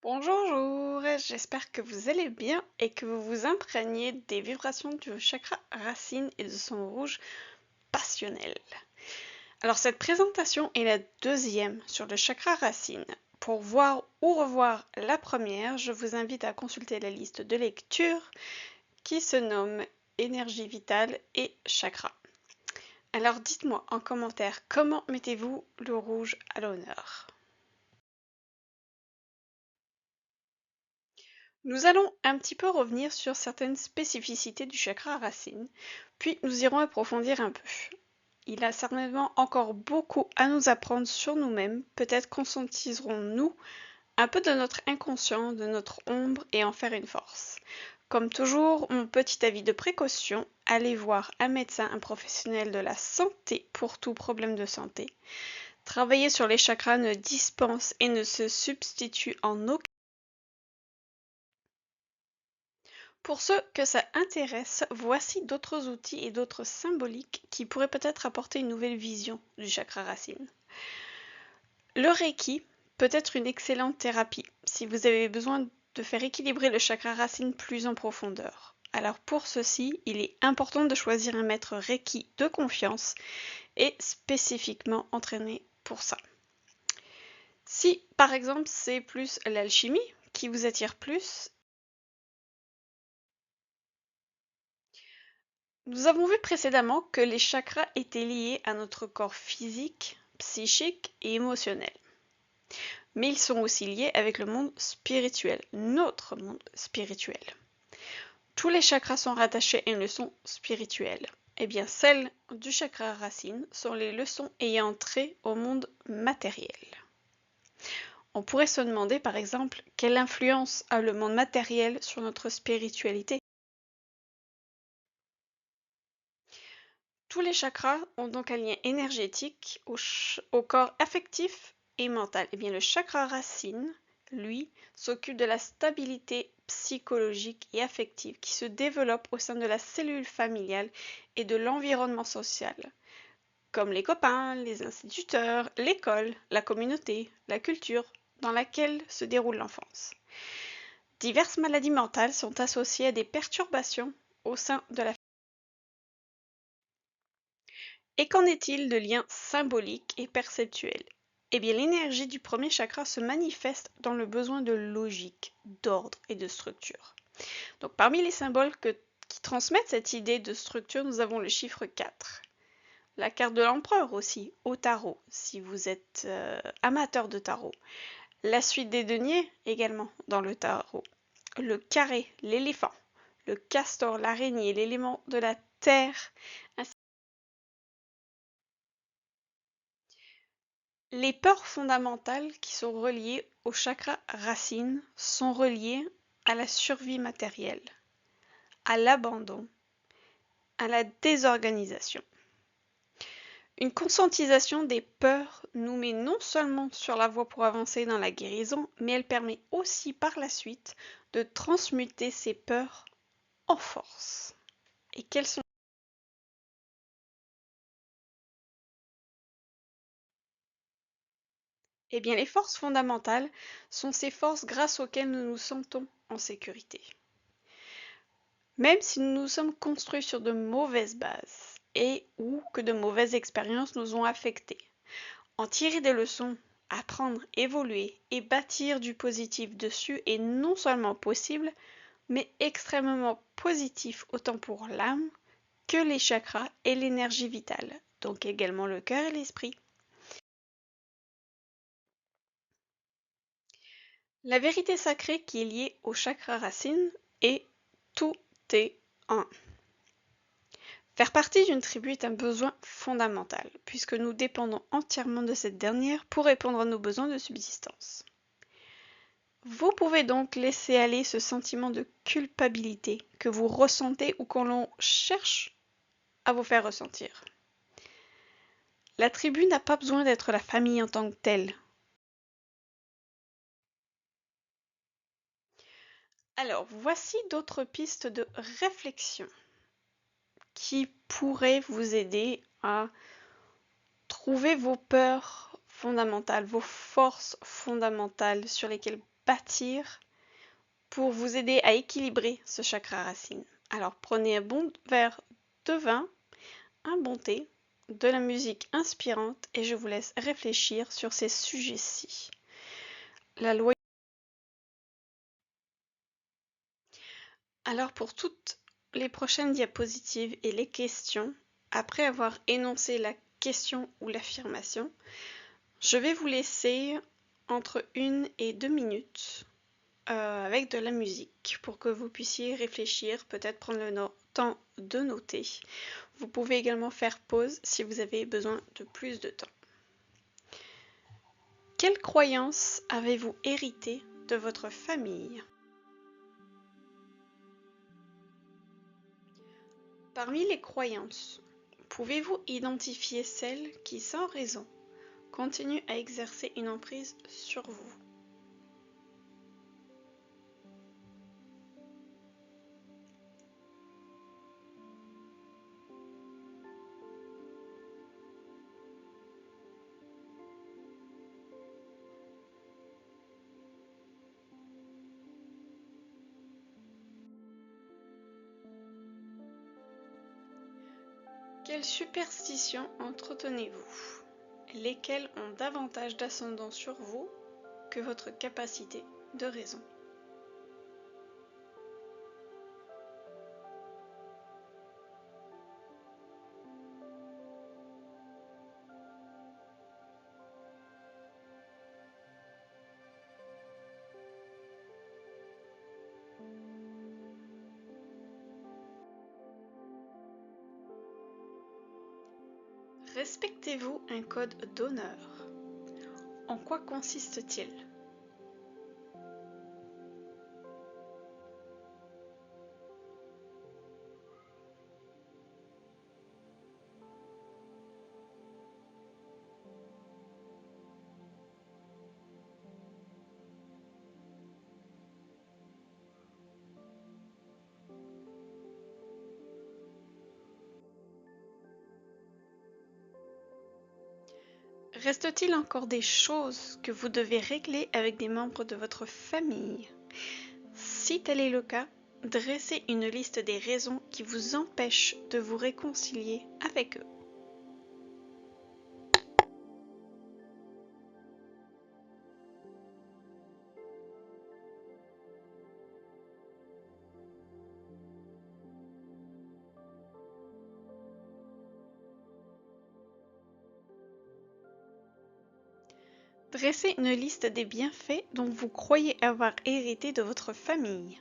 Bonjour, j'espère que vous allez bien et que vous vous imprégnez des vibrations du chakra racine et de son rouge passionnel. Alors cette présentation est la deuxième sur le chakra racine. Pour voir ou revoir la première, je vous invite à consulter la liste de lecture qui se nomme Énergie vitale et chakra. Alors dites-moi en commentaire comment mettez-vous le rouge à l'honneur. Nous allons un petit peu revenir sur certaines spécificités du chakra racine, puis nous irons approfondir un peu. Il a certainement encore beaucoup à nous apprendre sur nous-mêmes, peut-être conscientiserons-nous un peu de notre inconscient, de notre ombre et en faire une force. Comme toujours, mon petit avis de précaution, allez voir un médecin, un professionnel de la santé pour tout problème de santé. Travailler sur les chakras ne dispense et ne se substitue en aucun. Pour ceux que ça intéresse, voici d'autres outils et d'autres symboliques qui pourraient peut-être apporter une nouvelle vision du chakra racine. Le Reiki peut être une excellente thérapie si vous avez besoin de faire équilibrer le chakra racine plus en profondeur. Alors pour ceci, il est important de choisir un maître Reiki de confiance et spécifiquement entraîné pour ça. Si par exemple c'est plus l'alchimie qui vous attire plus, nous avons vu précédemment que les chakras étaient liés à notre corps physique, psychique et émotionnel. Mais ils sont aussi liés avec le monde spirituel, notre monde spirituel. Tous les chakras sont rattachés à une leçon spirituelle. Eh bien, celles du chakra racine sont les leçons ayant trait au monde matériel. On pourrait se demander par exemple quelle influence a le monde matériel sur notre spiritualité. Tous les chakras ont donc un lien énergétique au corps affectif et mental. Et bien le chakra racine, lui, s'occupe de la stabilité psychologique et affective qui se développe au sein de la cellule familiale et de l'environnement social, comme les copains, les instituteurs, l'école, la communauté, la culture dans laquelle se déroule l'enfance. Diverses maladies mentales sont associées à des perturbations au sein de la. Et qu'en est-il de liens symboliques et perceptuels? Eh bien, l'énergie du premier chakra se manifeste dans le besoin de logique, d'ordre et de structure. Donc, parmi les symboles qui transmettent cette idée de structure, nous avons le chiffre 4. La carte de l'empereur aussi, au tarot, si vous êtes amateur de tarot. La suite des deniers également dans le tarot. Le carré, l'éléphant. Le castor, l'araignée, l'élément de la terre. Les peurs fondamentales qui sont reliées au chakra racine sont reliées à la survie matérielle, à l'abandon, à la désorganisation. Une conscientisation des peurs nous met non seulement sur la voie pour avancer dans la guérison, mais elle permet aussi par la suite de transmuter ces peurs en force. Et quelles sont? Eh bien, les forces fondamentales sont ces forces grâce auxquelles nous nous sentons en sécurité. Même si nous nous sommes construits sur de mauvaises bases et ou que de mauvaises expériences nous ont affectés. En tirer des leçons, apprendre, évoluer et bâtir du positif dessus est non seulement possible, mais extrêmement positif autant pour l'âme que les chakras et l'énergie vitale, donc également le cœur et l'esprit. La vérité sacrée qui est liée au chakra racine est tout est un. Faire partie d'une tribu est un besoin fondamental, puisque nous dépendons entièrement de cette dernière pour répondre à nos besoins de subsistance. Vous pouvez donc laisser aller ce sentiment de culpabilité que vous ressentez ou que l'on cherche à vous faire ressentir. La tribu n'a pas besoin d'être la famille en tant que telle. Alors, voici d'autres pistes de réflexion qui pourraient vous aider à trouver vos peurs fondamentales, vos forces fondamentales sur lesquelles bâtir pour vous aider à équilibrer ce chakra racine. Alors prenez un bon verre de vin, un bon thé, de la musique inspirante et je vous laisse réfléchir sur ces sujets-ci. La loi. Alors pour toutes les prochaines diapositives et les questions, après avoir énoncé la question ou l'affirmation, je vais vous laisser entre 1 et 2 minutes avec de la musique pour que vous puissiez réfléchir, peut-être prendre le temps de noter. Vous pouvez également faire pause si vous avez besoin de plus de temps. Quelles croyances avez-vous héritées de votre famille? Parmi les croyances, pouvez-vous identifier celles qui, sans raison, continuent à exercer une emprise sur vous? Quelles superstitions entretenez-vous? Lesquelles ont davantage d'ascendant sur vous que votre capacité de raison? Respectez-vous un code d'honneur? En quoi consiste-t-il? Reste-t-il encore des choses que vous devez régler avec des membres de votre famille? Si tel est le cas, dressez une liste des raisons qui vous empêchent de vous réconcilier avec eux. Dressez une liste des bienfaits dont vous croyez avoir hérité de votre famille.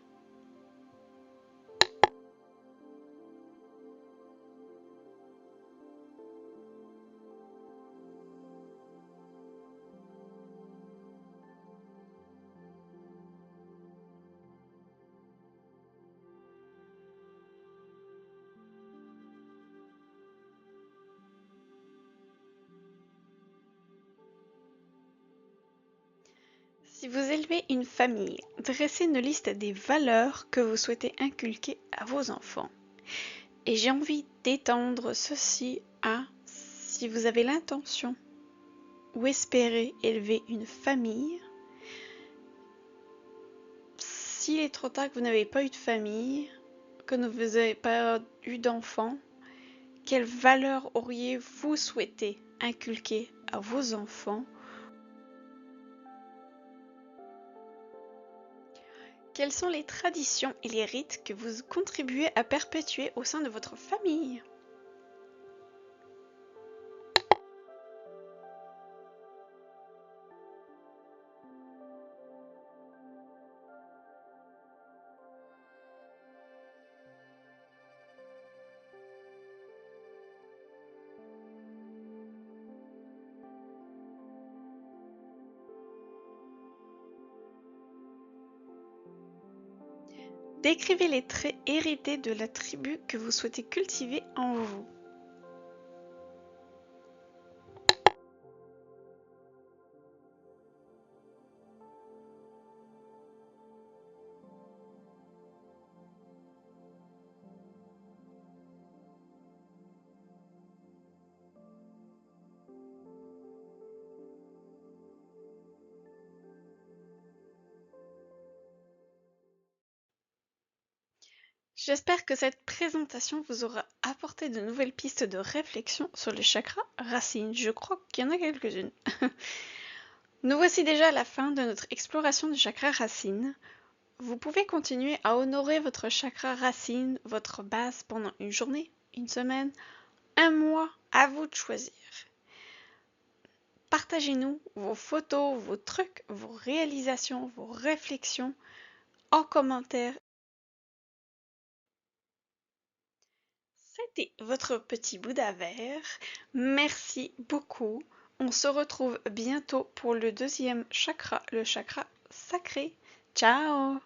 Si vous élevez une famille, dressez une liste des valeurs que vous souhaitez inculquer à vos enfants. Et j'ai envie d'étendre ceci à si vous avez l'intention ou espérez élever une famille. S'il est trop tard que vous n'avez pas eu de famille, que vous n'avez pas eu d'enfants, quelles valeurs auriez-vous souhaité inculquer à vos enfants? Quelles sont les traditions et les rites que vous contribuez à perpétuer au sein de votre famille? Décrivez les traits hérités de la tribu que vous souhaitez cultiver en vous. J'espère que cette présentation vous aura apporté de nouvelles pistes de réflexion sur les chakras racines. Je crois qu'il y en a quelques-unes. Nous voici déjà à la fin de notre exploration du chakra racine. Vous pouvez continuer à honorer votre chakra racine, votre base pendant une journée, une semaine, un mois, à vous de choisir. Partagez-nous vos photos, vos trucs, vos réalisations, vos réflexions en commentaire. C'était votre petit Bouddha vert. Merci beaucoup. On se retrouve bientôt pour le deuxième chakra, le chakra sacré. Ciao!